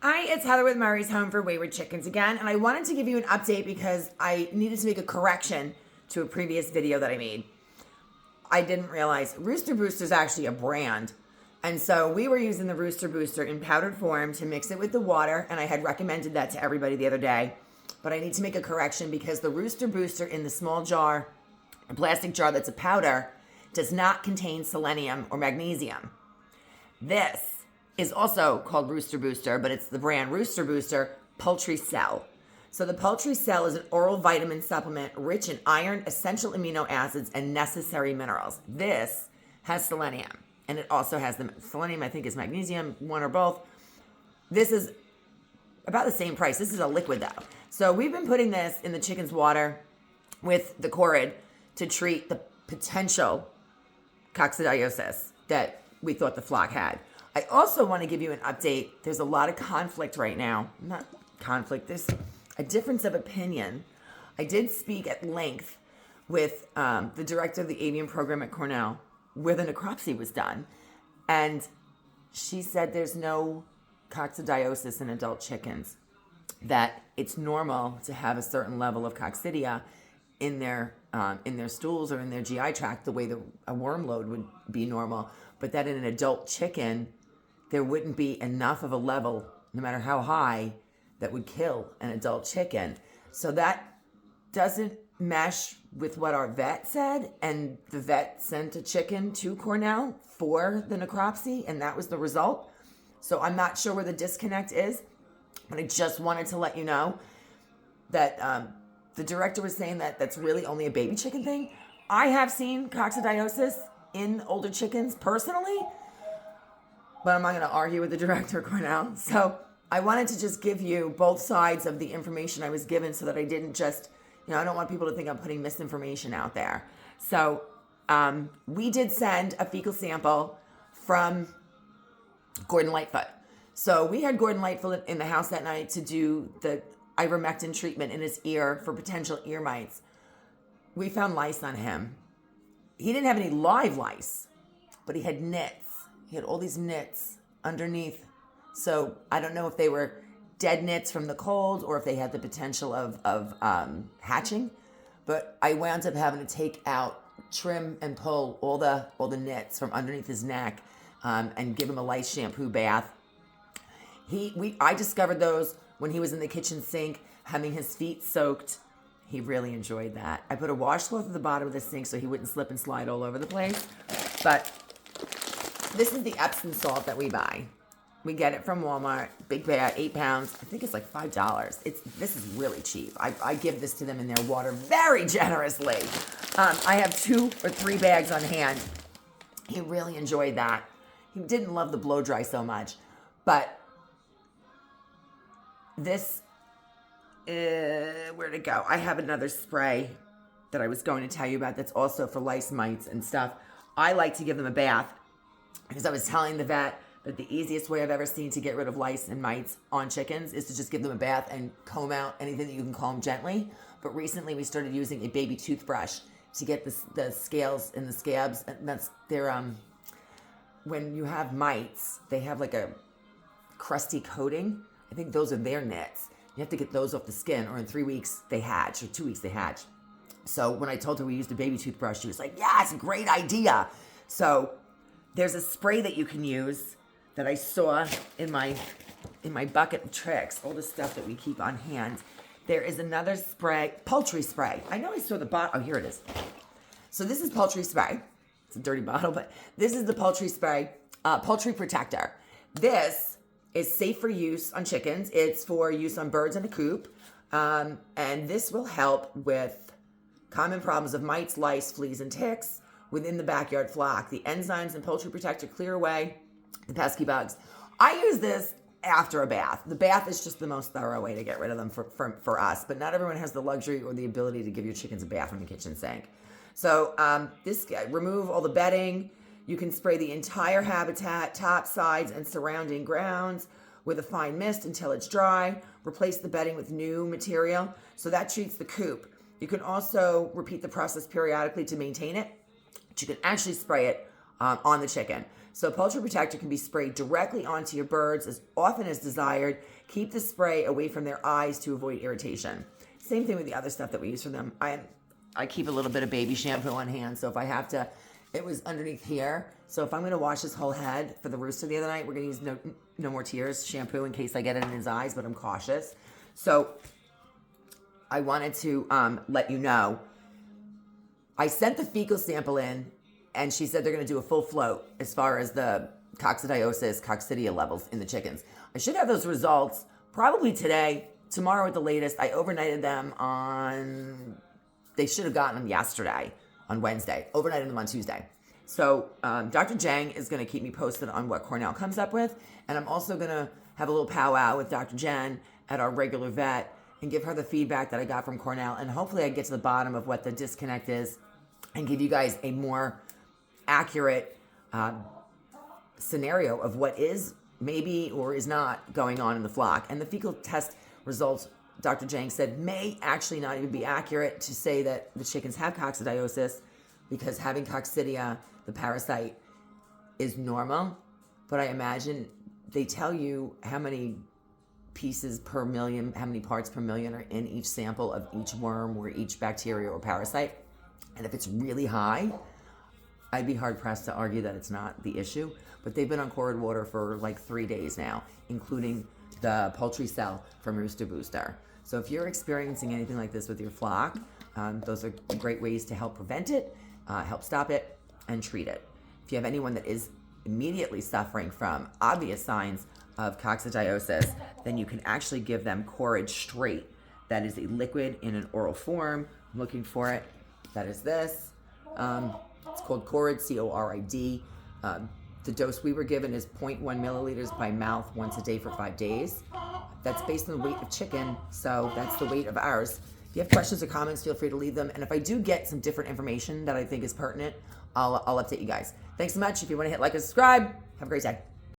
Hi, it's Heather with Murray's Home for Wayward Chickens again, and I wanted to give you an update because I needed to make a correction to a previous video that I made. I didn't realize Rooster Booster is actually a brand, and so we were using the Rooster Booster in powdered form to mix it with the water, and I had recommended that to everybody the other day, but I need to make a correction because the Rooster Booster in the small jar, a plastic jar that's a powder, does not contain selenium or magnesium. This is also called Rooster Booster, but it's the brand Rooster Booster Poultry Cell. So the Poultry Cell is an oral vitamin supplement rich in iron, essential amino acids, and necessary minerals. This has selenium, and it also has the selenium, I think is magnesium, one or both. This is about the same price. This is a liquid though. So we've been putting this in the chicken's water with the Corid to treat the potential Coccidiosis that we thought the flock had. I also want to give you an update. There's a lot of conflict right now. Not conflict, there's a difference of opinion. I did speak at length with the director of the avian program at Cornell where the necropsy was done. And she said there's no coccidiosis in adult chickens, that it's normal to have a certain level of coccidia in their stools or in their GI tract, the way a worm load would be normal, but that in an adult chicken, there wouldn't be enough of a level, no matter how high, that would kill an adult chicken. So that doesn't mesh with what our vet said, and the vet sent a chicken to Cornell for the necropsy, and that was the result. So I'm not sure where the disconnect is, but I just wanted to let you know that the director was saying that that's really only a baby chicken thing. I have seen coccidiosis in older chickens personally, but I'm not going to argue with the director, Cornell. So I wanted to just give you both sides of the information I was given so that I didn't just, I don't want people to think I'm putting misinformation out there. So we did send a fecal sample from Gordon Lightfoot. So we had Gordon Lightfoot in the house that night to do the ivermectin treatment in his ear for potential ear mites. We found lice on him. He didn't have any live lice, but he had nits. He had all these nits underneath. So I don't know if they were dead nits from the cold or if they had the potential of hatching. But I wound up having to take out, trim and pull all the nits from underneath his neck and give him a lice shampoo bath. I discovered those when he was in the kitchen sink having his feet soaked. He really enjoyed that. I put a washcloth at the bottom of the sink so he wouldn't slip and slide all over the place. But this is the Epsom salt that we buy. We get it from Walmart, big bag, 8 pounds. I think it's like $5. This is really cheap. I give this to them in their water very generously. I have 2 or 3 bags on hand. He really enjoyed that. He didn't love the blow dry so much, but this, where'd it go? I have another spray that I was going to tell you about that's also for lice, mites, and stuff. I like to give them a bath because I was telling the vet that the easiest way I've ever seen to get rid of lice and mites on chickens is to just give them a bath and comb out anything that you can comb gently. But recently we started using a baby toothbrush to get the scales and the scabs. And that's when you have mites, they have like a crusty coating. I think those are their nits. You have to get those off the skin, or in 3 weeks they hatch, or 2 weeks they hatch. So when I told her we used a baby toothbrush, she was like, yeah, it's a great idea. So there's a spray that you can use that I saw in my bucket of tricks, all the stuff that we keep on hand. There is another spray, poultry spray. I know I saw the bottle. Oh, here it is. So this is poultry spray. It's a dirty bottle, but this is the poultry spray, poultry protector. This is safe for use on chickens. It's for use on birds in a coop. And this will help with common problems of mites, lice, fleas, and ticks within the backyard flock. The enzymes in poultry protector clear away the pesky bugs. I use this after a bath. The bath is just the most thorough way to get rid of them for us, but not everyone has the luxury or the ability to give your chickens a bath from the kitchen sink. So remove all the bedding. You can spray the entire habitat, top, sides, and surrounding grounds with a fine mist until it's dry. Replace the bedding with new material. So that treats the coop. You can also repeat the process periodically to maintain it. But you can actually spray it on the chicken. So Poultry Protector can be sprayed directly onto your birds as often as desired. Keep the spray away from their eyes to avoid irritation. Same thing with the other stuff that we use for them. I keep a little bit of baby shampoo on hand, so if I have to, it was underneath here. So if I'm going to wash his whole head for the Rooster the other night, we're going to use no more tears shampoo in case I get it in his eyes, but I'm cautious. So I wanted to let you know. I sent the fecal sample in, and she said they're going to do a full float as far as the coccidiosis, coccidia levels in the chickens. I should have those results probably today, tomorrow at the latest. I overnighted them they should have gotten them yesterday, on Wednesday. Overnighted them on Tuesday. So Dr. Jang is going to keep me posted on what Cornell comes up with, and I'm also going to have a little powwow with Dr. Jen at our regular vet and give her the feedback that I got from Cornell, and hopefully I get to the bottom of what the disconnect is and give you guys a more accurate scenario of what is maybe or is not going on in the flock. And the fecal test results, Dr. Jang said, may actually not even be accurate to say that the chickens have coccidiosis, because having coccidia, the parasite, is normal. But I imagine they tell you how many pieces per million, how many parts per million are in each sample of each worm or each bacteria or parasite. And if it's really high, I'd be hard-pressed to argue that it's not the issue. But they've been on chloride water for like 3 days now, including the poultry cell from Rooster Booster. So if you're experiencing anything like this with your flock, those are great ways to help prevent it, help stop it, and treat it. If you have anyone that is immediately suffering from obvious signs of coccidiosis, then you can actually give them Courage Straight. That is a liquid in an oral form. I'm looking for it. That is this. It's called Corid, C-O-R-I-D. The dose we were given is 0.1 milliliters by mouth once a day for 5 days. That's based on the weight of chicken, so that's the weight of ours. If you have questions or comments, feel free to leave them. And if I do get some different information that I think is pertinent, I'll update you guys. Thanks so much. If you want to hit like and subscribe, have a great day.